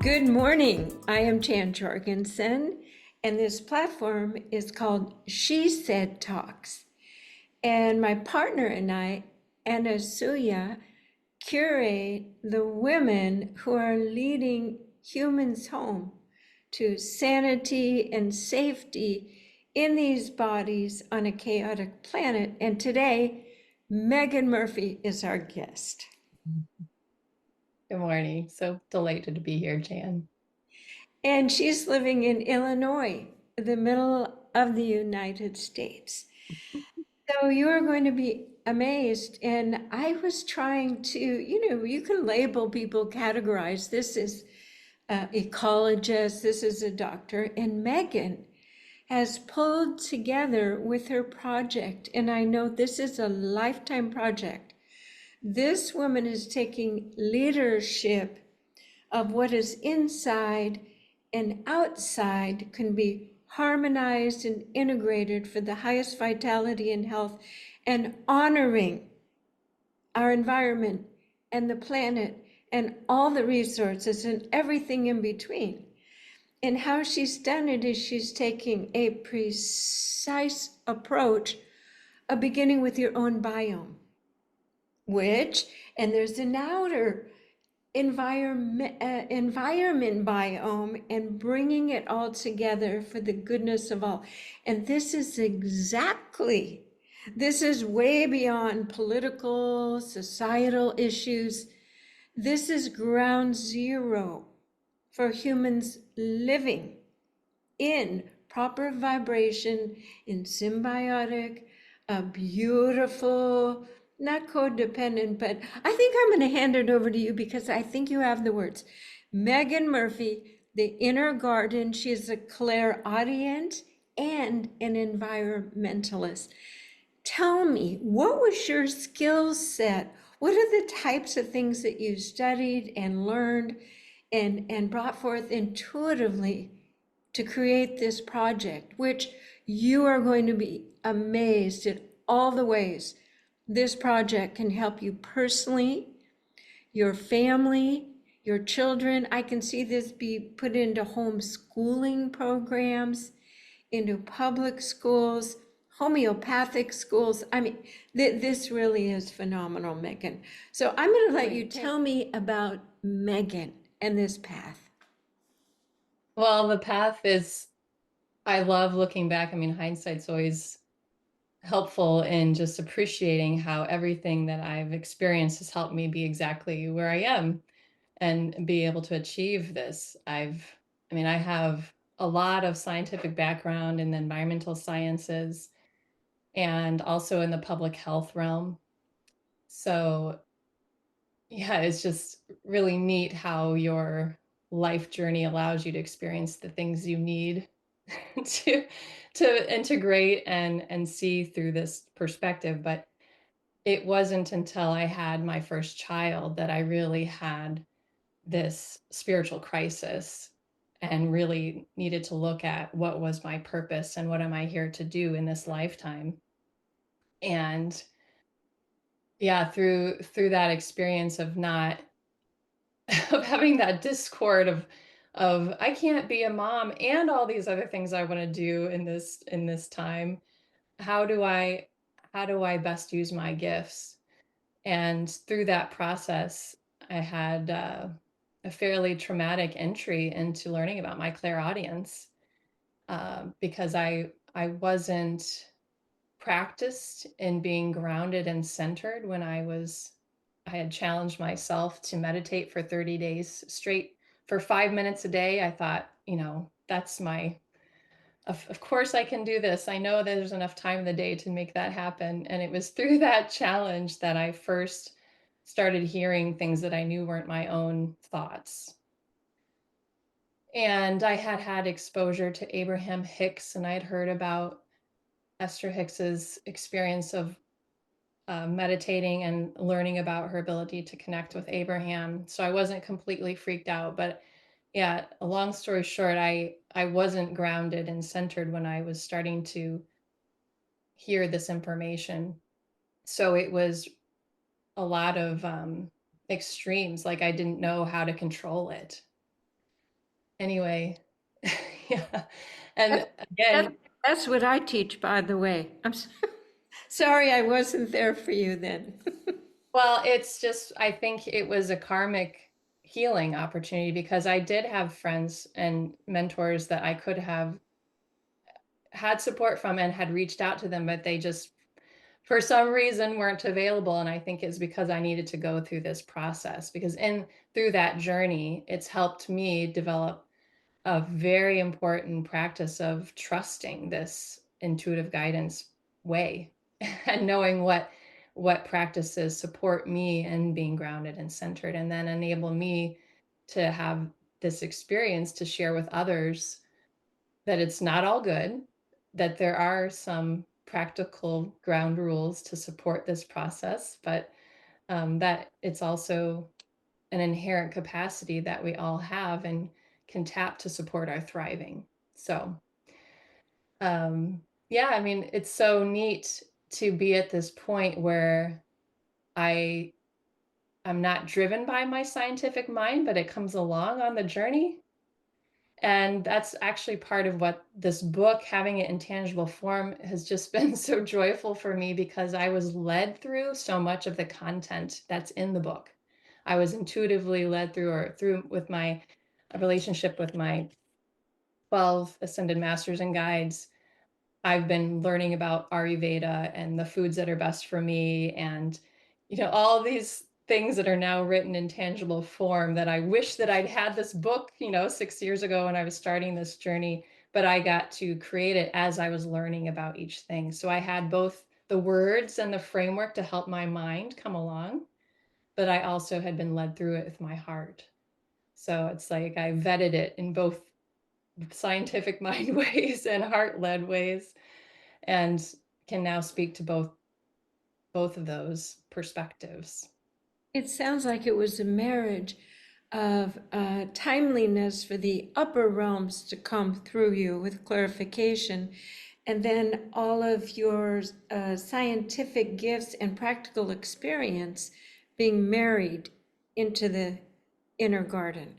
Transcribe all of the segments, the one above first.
Good morning. I am Jan Jorgensen, and this platform is called She Said Talks. And my partner and I, Anna Suya, curate the women who are leading humans home to sanity and safety in these bodies on a chaotic planet. And today, Megan Murphy is our guest. Good morning. So delighted to be here, Jan. And she's living in Illinois, the middle of the United States. So you are going to be amazed. And I was trying to, you can label people, categorize. This is an ecologist, this is a doctor. And Megan has pulled together with her project, and I know this is a lifetime project. This woman is taking leadership of what is inside and outside can be harmonized and integrated for the highest vitality and health, and honoring our environment and the planet and all the resources and everything in between. And how she's done it is she's taking a precise approach of beginning with your own biome, and there's an outer environment biome, and bringing it all together for the goodness of all. And this is way beyond political, societal issues. This is ground zero for humans living in proper vibration, in symbiotic, a beautiful, not codependent, but I think I'm going to hand it over to you because I think you have the words. Megan Murphy, the inner garden. She's a clairaudient and an environmentalist. Tell me, what was your skill set? What are the types of things that you studied and learned and brought forth intuitively to create this project, which you are going to be amazed at all the ways this project can help you personally, your family, your children. I can see this be put into homeschooling programs, into public schools, homeopathic schools. I mean, this really is phenomenal, Megan. So I'm going to let you tell me about Megan and this path. Well, the path is, I love looking back. I mean, hindsight's always helpful in just appreciating how everything that I've experienced has helped me be exactly where I am and be able to achieve this. I have a lot of scientific background in the environmental sciences and also in the public health realm. So yeah, it's just really neat how your life journey allows you to experience the things you need to integrate and see through this perspective. But it wasn't until I had my first child that I really had this spiritual crisis and really needed to look at what was my purpose and what am I here to do in this lifetime. And yeah, through that experience of not of having that discord of I can't be a mom and all these other things I want to do in this time. How do I best use my gifts? And through that process, I had a fairly traumatic entry into learning about my clairaudience because I wasn't practiced in being grounded and centered when I had challenged myself to meditate for 30 days straight for 5 minutes a day. I thought, that's of course I can do this. I know there's enough time in the day to make that happen. And it was through that challenge that I first started hearing things that I knew weren't my own thoughts. And I had had exposure to Abraham Hicks, and I'd heard about Esther Hicks's experience of meditating and learning about her ability to connect with Abraham. So I wasn't completely freaked out, but yeah, a long story short, I wasn't grounded and centered when I was starting to hear this information. So it was a lot of extremes, like I didn't know how to control it. Anyway, yeah. And That, that, again, that's what I teach, by the way. Sorry I wasn't there for you then. well, it's just, I think it was a karmic healing opportunity because I did have friends and mentors that I could have had support from and had reached out to them, but they just, for some reason, weren't available. And I think it's because I needed to go through this process because through that journey, it's helped me develop a very important practice of trusting this intuitive guidance way and knowing what practices support me and being grounded and centered, and then enable me to have this experience to share with others that it's not all good, that there are some practical ground rules to support this process, but that it's also an inherent capacity that we all have and can tap to support our thriving. So, yeah, I mean, it's so neat to be at this point where I I'm not driven by my scientific mind, but it comes along on the journey. And that's actually part of what this book, having it in tangible form, has just been so joyful for me because I was led through so much of the content that's in the book. I was intuitively led through or through with my relationship with my 12 ascended masters and guides. I've been learning about Ayurveda and the foods that are best for me, and all these things that are now written in tangible form that I wish that I'd had this book 6 years ago when I was starting this journey, but I got to create it as I was learning about each thing. So I had both the words and the framework to help my mind come along, but I also had been led through it with my heart. So it's like I vetted it in both scientific mind ways and heart-led ways, and can now speak to both of those perspectives. It sounds like it was a marriage of timeliness for the upper realms to come through you with clarification, and then all of your scientific gifts and practical experience being married into the inner garden.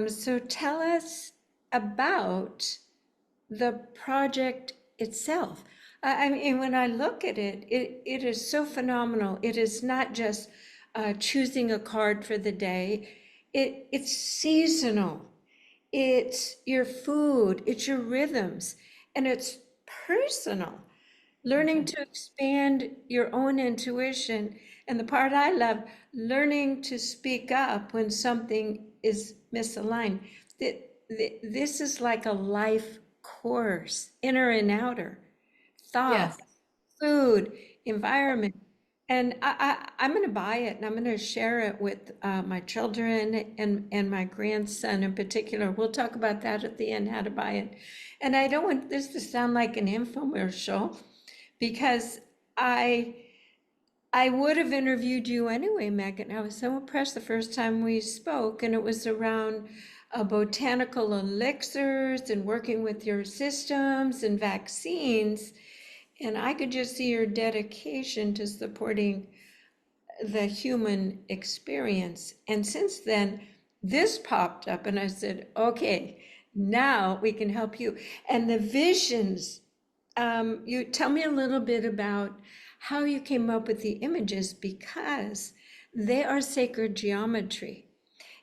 So tell us about the project itself. I mean, when I look at it, it is so phenomenal. It is not just choosing a card for the day. It's seasonal. It's your food. It's your rhythms, and it's personal. Learning to expand your own intuition, and the part I love, learning to speak up when something is misaligned. This is like a life course, inner and outer, thought, Yes. food, environment. And I'm going to buy it and I'm going to share it with my children and my grandson in particular. We'll talk about that at the end, how to buy it. And I don't want this to sound like an infomercial because I I would have interviewed you anyway, Megan. I was so impressed the first time we spoke, and it was around botanical elixirs and working with your systems and vaccines. And I could just see your dedication to supporting the human experience. And since then, this popped up, and I said, okay, now we can help you. And the visions, you tell me a little bit about how you came up with the images because they are sacred geometry.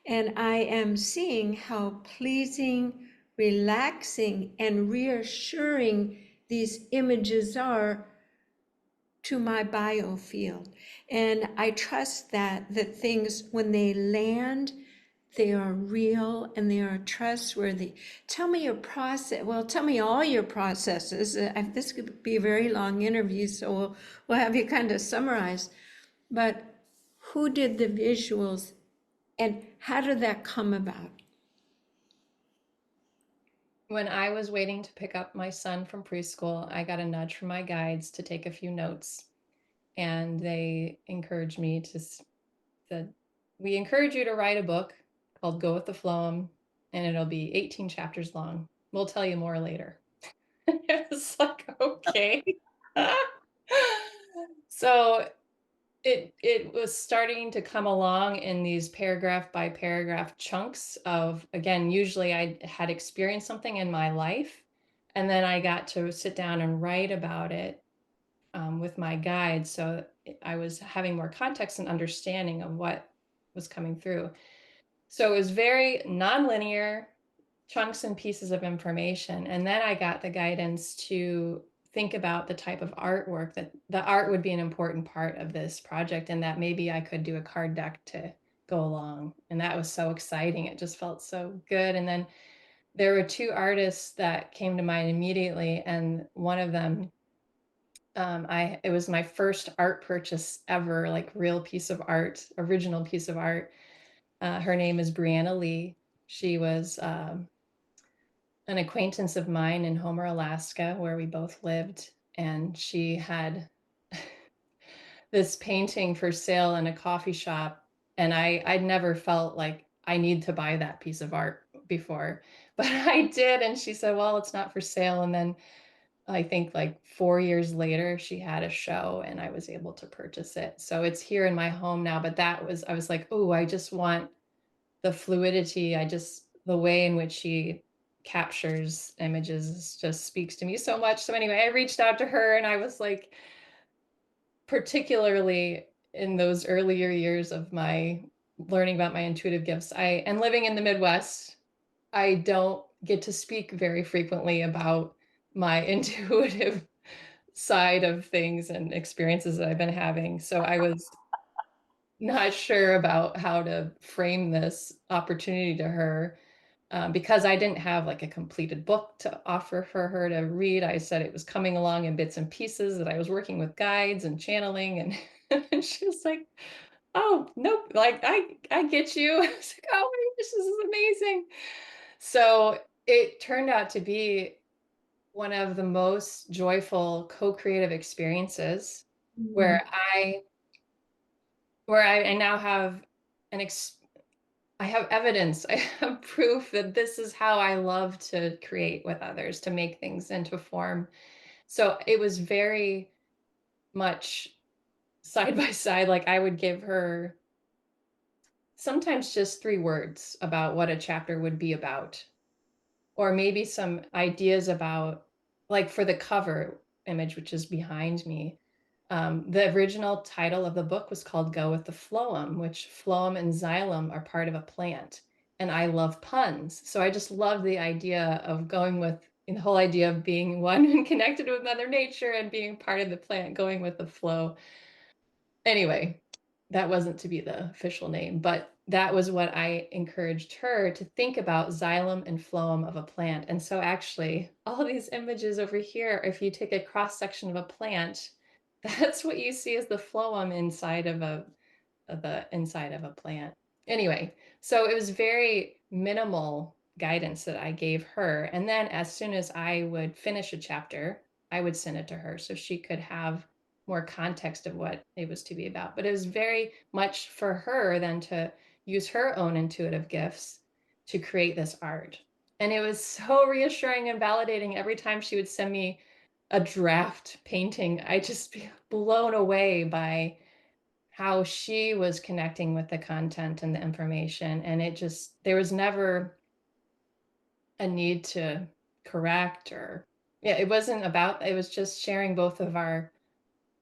And I am seeing how pleasing, relaxing, and reassuring these images are to my biofield. And I trust that things, when they land, they are real and they are trustworthy. Tell me your process. Well, tell me all your processes. This could be a very long interview, so we'll have you kind of summarize. But who did the visuals and how did that come about? When I was waiting to pick up my son from preschool, I got a nudge from my guides to take a few notes. And they encouraged me to, said, we encourage you to write a book called Go with the Flow, and it'll be 18 chapters long. We'll tell you more later. It was like, okay. So it was starting to come along in these paragraph by paragraph chunks of, again, usually I had experienced something in my life, and then I got to sit down and write about it with my guide. So I was having more context and understanding of what was coming through. So it was very nonlinear, chunks and pieces of information. And then I got the guidance to think about the type of artwork, that the art would be an important part of this project, and that maybe I could do a card deck to go along. And that was so exciting. It just felt so good. And then there were two artists that came to mind immediately, and one of them, it was my first art purchase ever, like real piece of art, original piece of art. Her name is Brianna Lee. She was an acquaintance of mine in Homer, Alaska, where we both lived, and she had this painting for sale in a coffee shop, and I'd never felt like I need to buy that piece of art before, but I did, and she said, "Well, it's not for sale." And then I think like 4 years later, she had a show, and I was able to purchase it. So it's here in my home now. But I was like, oh, I just want the fluidity. The way in which she captures images just speaks to me so much. So anyway, I reached out to her, and I was like, particularly in those earlier years of my learning about my intuitive gifts, and living in the Midwest, I don't get to speak very frequently about my intuitive side of things and experiences that I've been having. So I was not sure about how to frame this opportunity to her, because I didn't have like a completed book to offer for her to read. I said it was coming along in bits and pieces, that I was working with guides and channeling, and, and she was like, "Oh, nope, like I get you." I was like, "Oh my gosh, this is amazing." So it turned out to be one of the most joyful co-creative experiences, Mm. where I I now have an ex I have evidence, I have proof that this is how I love to create with others, to make things into form. So it was very much side by side. Like I would give her sometimes just 3 words about what a chapter would be about, or maybe some ideas about, like for the cover image, which is behind me. The original title of the book was called Go with the Phloem, which phloem and xylem are part of a plant. And I love puns. So I just love the idea of going with the whole idea of being one and connected with Mother Nature and being part of the plant, going with the flow. Anyway, that wasn't to be the official name, but that was what I encouraged her to think about: xylem and phloem of a plant. And so actually, all these images over here, if you take a cross section of a plant, that's what you see as the phloem inside of the inside of a plant. Anyway, so it was very minimal guidance that I gave her. And then as soon as I would finish a chapter, I would send it to her so she could have more context of what it was to be about. But it was very much for her then to use her own intuitive gifts to create this art. And it was so reassuring and validating every time she would send me a draft painting. I just be blown away by how she was connecting with the content and the information. And there was never a need to correct, or, yeah, it wasn't about, it was just sharing both of our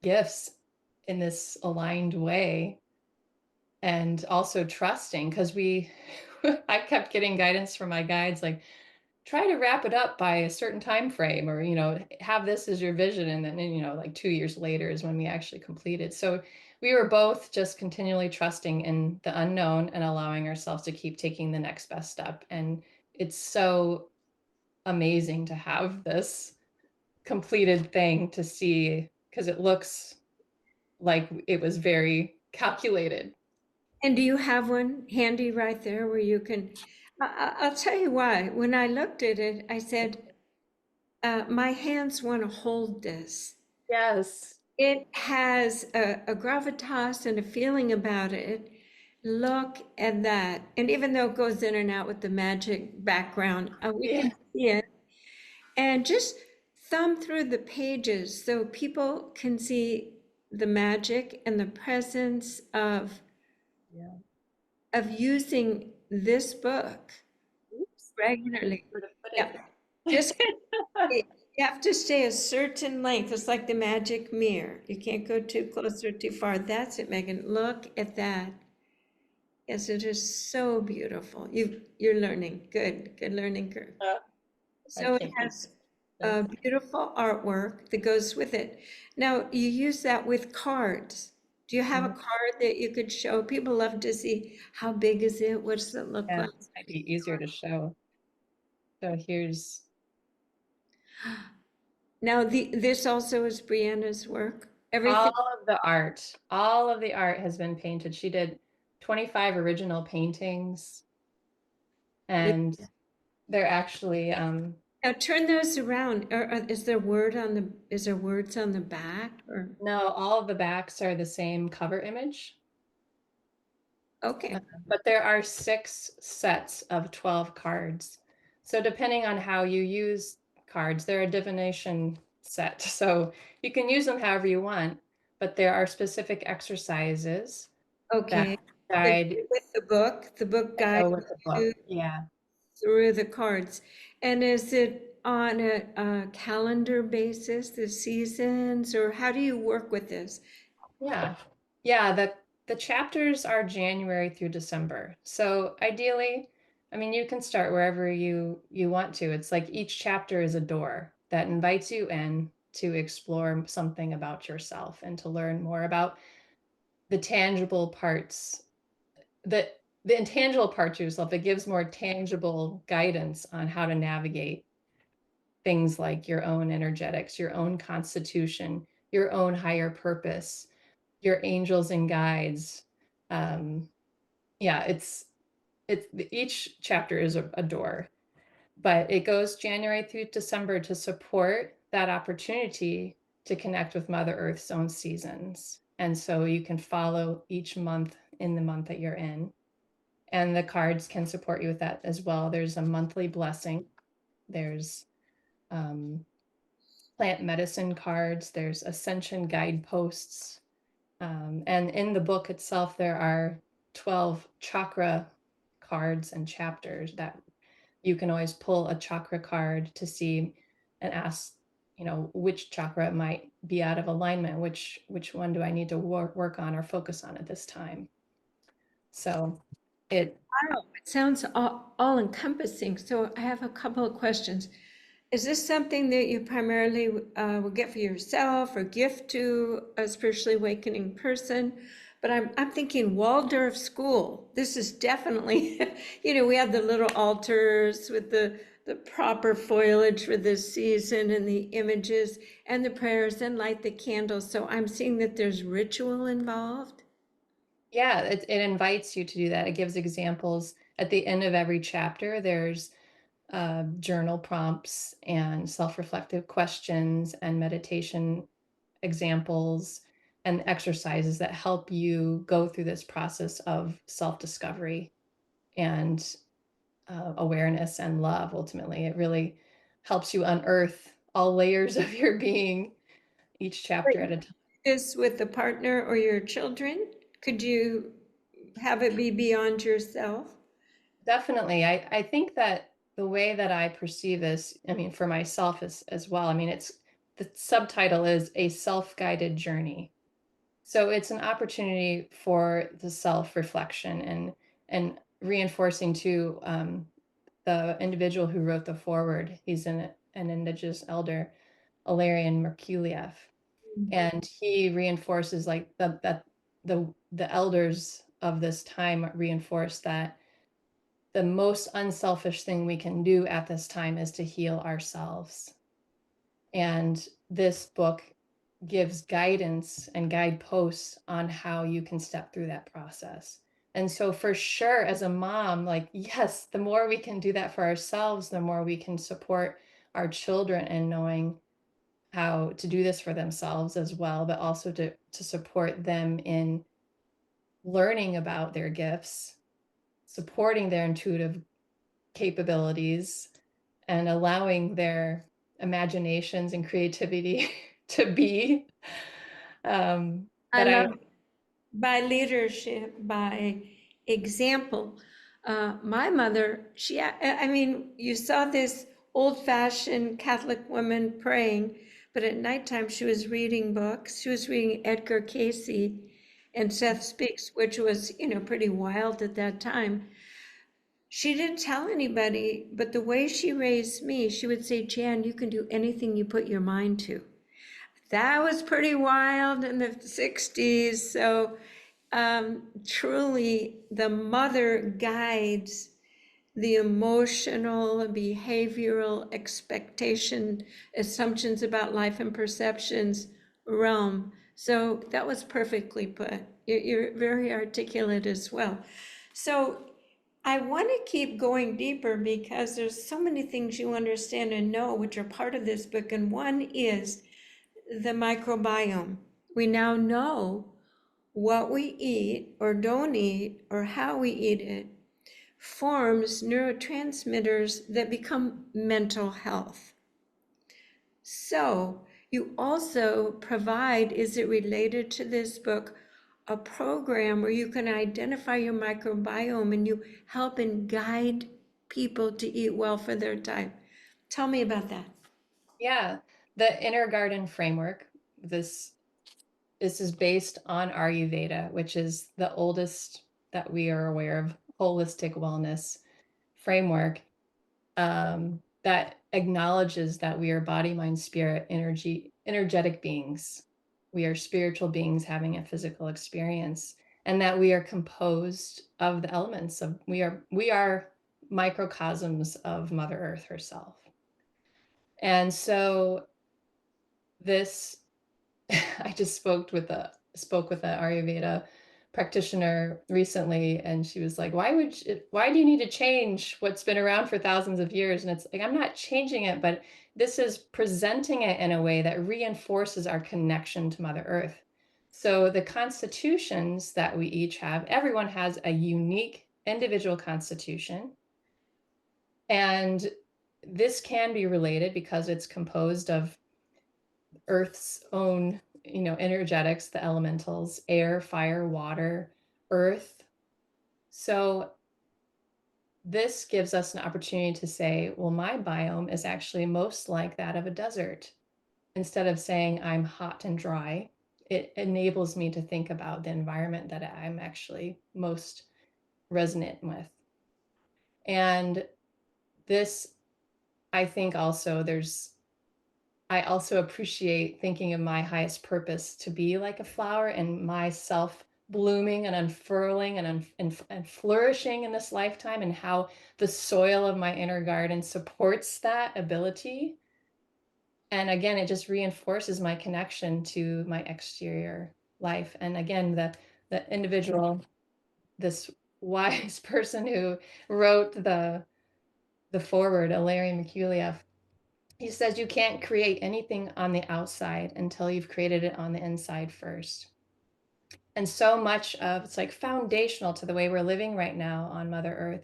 gifts in this aligned way, and also trusting, because I kept getting guidance from my guides, like, try to wrap it up by a certain time frame, or have this as your vision. And then like 2 years later is when we actually completed. So we were both just continually trusting in the unknown and allowing ourselves to keep taking the next best step. And it's so amazing to have this completed thing to see, because it looks like it was very calculated. And do you have one handy right there where you can? I'll tell you why. When I looked at it, I said, my hands want to hold this. Yes. It has a gravitas and a feeling about it. Look at that. And even though it goes in and out with the magic background, we Yeah. can see it. And just thumb through the pages so people can see the magic and the presence Yeah. of using this book Oops. regularly. Where to put Yeah, just you have to stay a certain length. It's like the magic mirror. You can't go too close or too far. That's it, Megan. Look at that. Yes, it is so beautiful. You're learning. Good learning curve. Uh, I So it can't keep has this. beautiful artwork that goes with it. Now, you use that with cards. Do you have a Mhm. card that you could show? People love to see how big is it? What does it look Yeah, like? this might be easier to show. So here's Now, this also is Brianna's work. all Everything. of the art. All of the art has been painted. She did 25 original paintings, and they're actually Now turn those around. Is there is there words on the back or no, all of the backs are the same cover image. okay. But there are 6 sets of 12 cards. So depending on how you use cards, they're a divination set. So you can use them however you want, but there are specific exercises that Okay. That guide with the book that go guides with the book. you Yeah. through the cards. And is it on a calendar basis, the seasons, or how do you work with this? Yeah. Yeah, the chapters are January through December. So ideally, I mean, you can start wherever you want to. It's like each chapter is a door that invites you in to explore something about yourself and to learn more about the tangible parts, the the intangible parts of yourself. It gives more tangible guidance on how to navigate things like your own energetics, your own constitution, your own higher purpose, your angels and guides. Um, yeah, it's each chapter is a door, but it goes January through December to support that opportunity to connect with Mother Earth's own seasons. And so you can follow each month in the month that you're in. And the cards can support you with that as well. There's a monthly blessing. There's um, plant medicine cards. There's ascension guideposts. And in the book itself, there are 12 chakra cards and chapters that you can always pull a chakra card to see and ask, which chakra might be out of alignment, which one do I need to work on or focus on at this time. So it Wow, it sounds all encompassing. So I have a couple of questions. Is this something that you primarily will get for yourself or gift to a spiritually awakening person? But I'm thinking Waldorf school. This is definitely, we have the little altars with the proper foliage for this season and the images and the prayers and light the candles. So I'm seeing that there's ritual involved. yeah, it invites you to do that. It gives examples at the end of every chapter. There's journal prompts and self-reflective questions and meditation examples and exercises that help you go through this process of self-discovery and awareness and love. Ultimately, it really helps you unearth all layers of your being, each chapter at a time. This with a partner or your children? Could you have it be beyond yourself? Definitely. I think that the way that I perceive this, I mean, for myself as well, I mean, it's the subtitle is A Self-Guided Journey. So it's an opportunity for the self-reflection and reinforcing to the individual who wrote the foreword. He's an Indigenous elder, Ilarion Merculieff, and he reinforces like the elders of this time reinforce that the most unselfish thing we can do at this time is to heal ourselves. And this book gives guidance and guideposts on how you can step through that process. And so, for sure, as a mom, like, yes, the more we can do that for ourselves, the more we can support our children in knowing how to do this for themselves as well, but also to support them in learning about their gifts, supporting their intuitive capabilities, and allowing their imaginations and creativity to be. I But I, love by leadership, by example. My mother, I mean, you saw this old-fashioned Catholic woman praying, but at nighttime she was reading books. She was reading Edgar Cayce and Seth Speaks, which was, pretty wild at that time. She didn't tell anybody, but the way she raised me, she would say, Jan, you can do anything you put your mind to. That was pretty wild in the 60s. So truly, the mother guides the emotional, behavioral expectation, assumptions about life and perceptions realm. So that was perfectly put. You're very articulate as well. So I want to keep going deeper because there's so many things you understand and know, which are part of this book. And one is the microbiome. We now know what we eat or don't eat or how we eat it forms neurotransmitters that become mental health. So you also provide, is it related to this book, a program where you can identify your microbiome and you help and guide people to eat well for their type. Tell me about that. yeah, the inner garden framework, this is based on Ayurveda, which is the oldest that we are aware of holistic wellness framework, that acknowledges that we are body, mind, spirit, energetic beings. We are spiritual beings having a physical experience, and that we are composed of the elements of we are microcosms of Mother Earth herself. And so this I just spoke with a Ayurveda practitioner recently, and she was like, why do you need to change what's been around for thousands of years? And it's like, I'm not changing it, but this is presenting it in a way that reinforces our connection to Mother Earth. So the constitutions that we each have, everyone has a unique individual constitution. And this can be related because it's composed of Earth's own, energetics, the elementals, air, fire, water, earth. So this gives us an opportunity to say, well, my biome is actually most like that of a desert. Instead of saying I'm hot and dry, it enables me to think about the environment that I'm actually most resonant with. And this, I think also I also appreciate thinking of my highest purpose to be like a flower and myself blooming and unfurling and flourishing in this lifetime, and how the soil of my inner garden supports that ability. And again, it just reinforces my connection to my exterior life. And again, the individual, this wise person who wrote the foreword, Ilarion Merculieff, he says you can't create anything on the outside until you've created it on the inside first. And so much of it's like foundational to the way we're living right now on Mother Earth.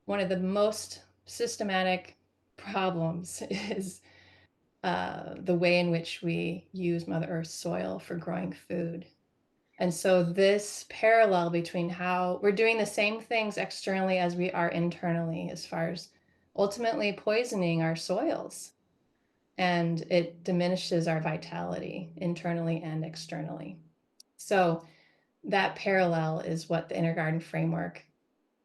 One of the most systematic problems is the way in which we use Mother Earth's soil for growing food. And so this parallel between how we're doing the same things externally as we are internally, as far as ultimately poisoning our soils, and it diminishes our vitality internally and externally. So that parallel is what the inner garden framework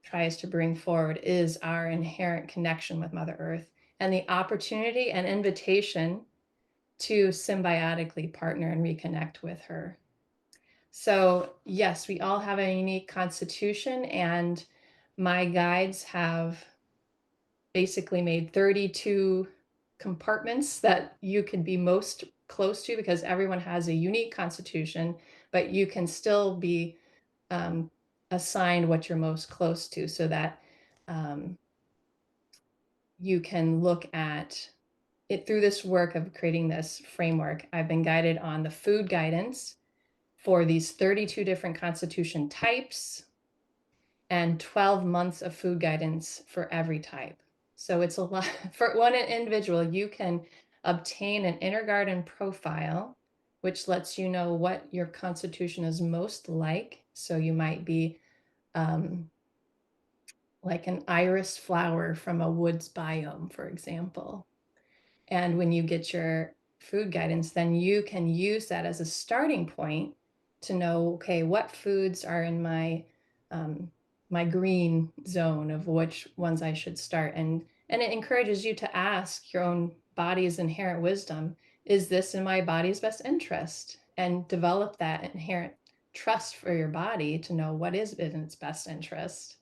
tries to bring forward, is our inherent connection with Mother Earth and the opportunity and invitation to symbiotically partner and reconnect with her. So yes, we all have a unique constitution, and my guides have basically made 32 compartments that you can be most close to, because everyone has a unique constitution, but you can still be assigned what you're most close to, so that you can look at it through this work of creating this framework. I've been guided on the food guidance for these 32 different constitution types and 12 months of food guidance for every type. So it's a lot for one individual. You can obtain an inner garden profile which lets you know what your constitution is most like. So you might be um, like an iris flower from a woods biome, for example. And when you get your food guidance, then you can use that as a starting point to know, okay, what foods are in um, my green zone of which ones I should start. And it encourages you to ask your own body's inherent wisdom, is this in my body's best interest? And develop that inherent trust for your body to know what is in its best interest.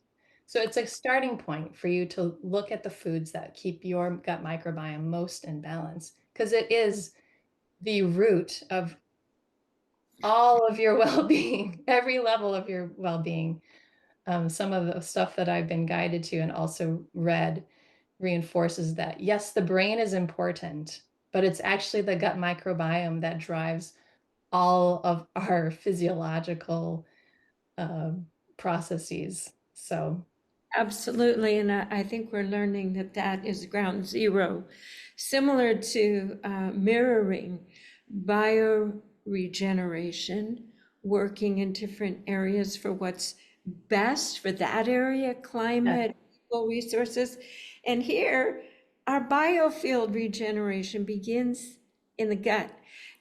So it's a starting point for you to look at the foods that keep your gut microbiome most in balance, because it is the root of all of your well-being, every level of your well-being. Some of the stuff that I've been guided to and also read reinforces that, yes, the brain is important, but it's actually the gut microbiome that drives all of our physiological uh, processes. So Absolutely, and I think we're learning that that is ground zero, similar to mirroring bioregeneration, working in different areas for what's best for that area, yes. climate, people, resources. And here, our biofield regeneration begins in the gut.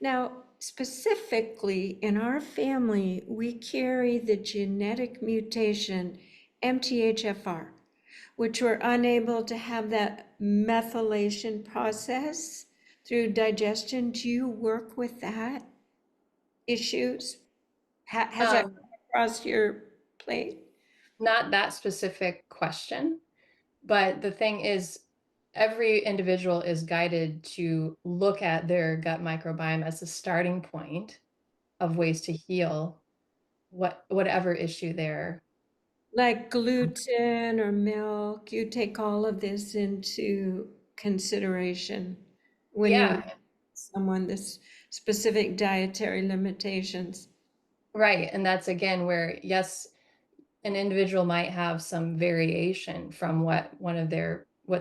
Now, specifically in our family, we carry the genetic mutation MTHFR, which were unable to have that methylation process through digestion. Do you work with that issues? Has that Um, come across your plate? Not that specific question, but the thing is, every individual is guided to look at their gut microbiome as a starting point of ways to heal whatever issue there. Like gluten or milk, you take all of this into consideration when you're Yeah, someone this specific dietary limitations. right. And that's again where, yes, an individual might have some variation from what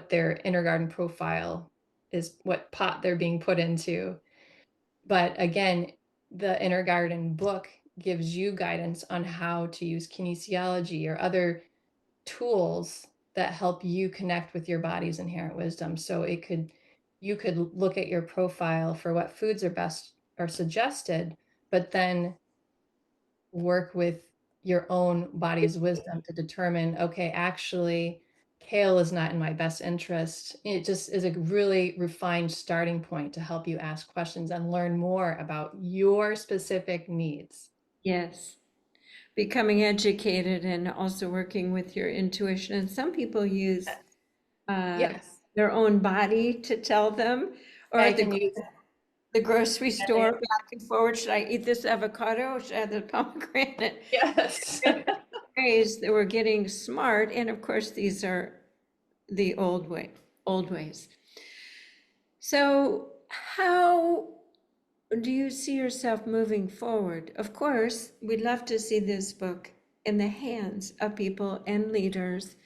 their inner profile is, what pot they're being put into. But again, the Inner Garden book gives you guidance on how to use kinesiology or other tools that help you connect with your body's inherent wisdom. So you could look at your profile for what foods are best or suggested, but then work with your own body's wisdom to determine, okay, actually, kale is not in my best interest. It just is a really refined starting point to help you ask questions and learn more about your specific needs. Yes. Becoming educated and also working with your intuition. And some people use uh, Yes, their own body to tell them, or I at can use the grocery store, anything. back and forward. Should I eat this avocado or should I have the pomegranate? Yes. Ways that we're getting smart, and of course, these are the old ways. So, how do you see yourself moving forward? Of course, we'd love to see this book in the hands of people and leaders.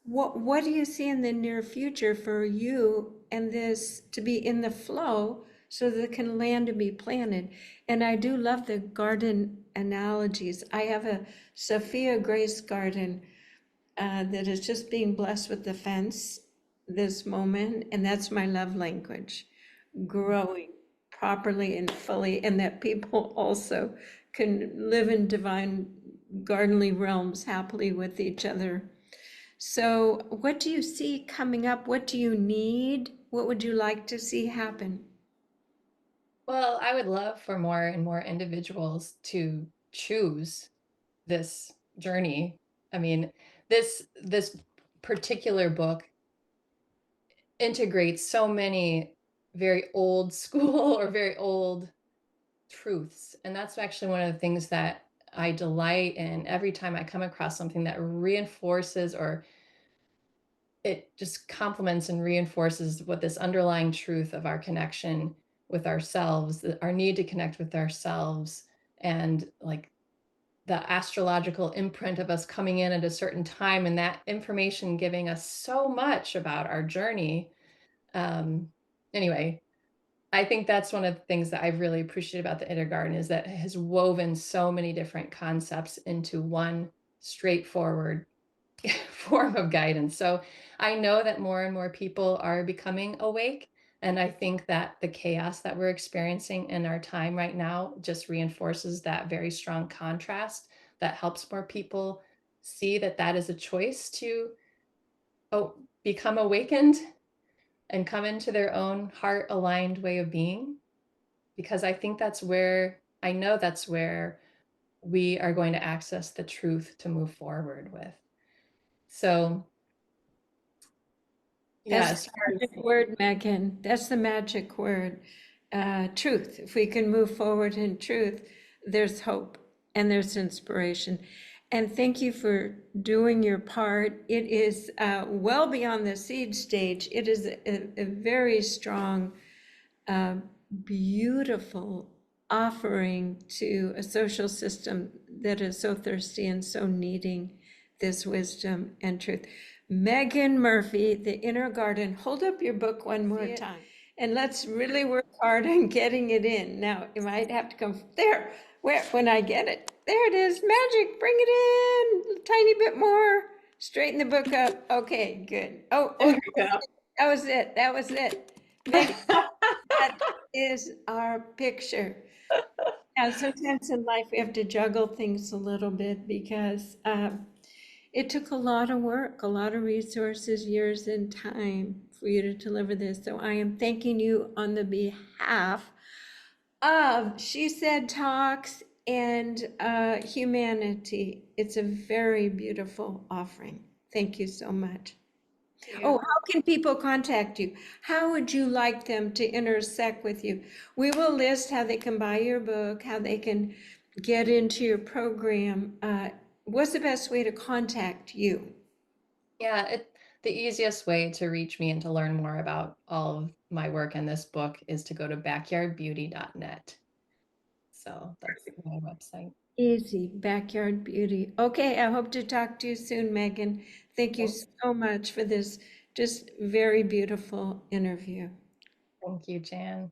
What do you see in the near future for you and this to be in the flow so that it can land and be planted? And I do love the garden analogies. I have a Sophia Grace garden that is just being blessed with the fence this moment, and that's my love language, growing properly and fully, and that people also can live in divine gardenly realms happily with each other. So, what do you see coming up? What do you need? What would you like to see happen? Well, I would love for more and more individuals to choose this journey. I mean, this particular book integrates so many very old school or very old truths. And that's actually one of the things that I delight in every time I come across something that reinforces or it just complements and reinforces what this underlying truth of our connection with ourselves, our need to connect with ourselves, and like the astrological imprint of us coming in at a certain time and that information giving us so much about our journey. Um, anyway, I think that's one of the things that I've really appreciated about the Inner Garden is that it has woven so many different concepts into one straightforward form of guidance. So I know that more and more people are becoming awake. And I think that the chaos that we're experiencing in our time right now just reinforces that very strong contrast that helps more people see that that is a choice to become awakened and come into their own heart aligned way of being. Because I think that's where, I know that's where we are going to access the truth to move forward with. So, yeah, That's as the far as, magic word, Megan. That's the magic word. Truth. If we can move forward in truth, there's hope and there's inspiration. And thank you for doing your part. It is well beyond the seed stage. It is a very strong, uh, beautiful offering to a social system that is so thirsty and so needing this wisdom and truth. Megan Murphy, The Inner Garden. Hold up your book one more time. And let's really work hard on getting it in. Now, it might have to come there. Where, when I get it, there it is. Magic, bring it in. A tiny bit more. Straighten the book up. Okay, good. there we go. That was it. That was it. Megan, that is our picture. Now, sometimes in life we have to juggle things a little bit because it took a lot of work, a lot of resources, years, and time for you to deliver this. So I am thanking you on the behalf of She Said Talks and humanity. It's a very beautiful offering. Thank you so much. Oh, how can people contact you? How would you like them to intersect with you? We will list how they can buy your book, how they can get into your program. What's the best way to contact you? Yeah, the easiest way to reach me and to learn more about all of my work in this book is to go to backyardbeauty.net. So that's my website. Easy, Backyard Beauty. Okay, I hope to talk to you soon, Megan. Thank you so much for this just very beautiful interview. Thank you, Jan.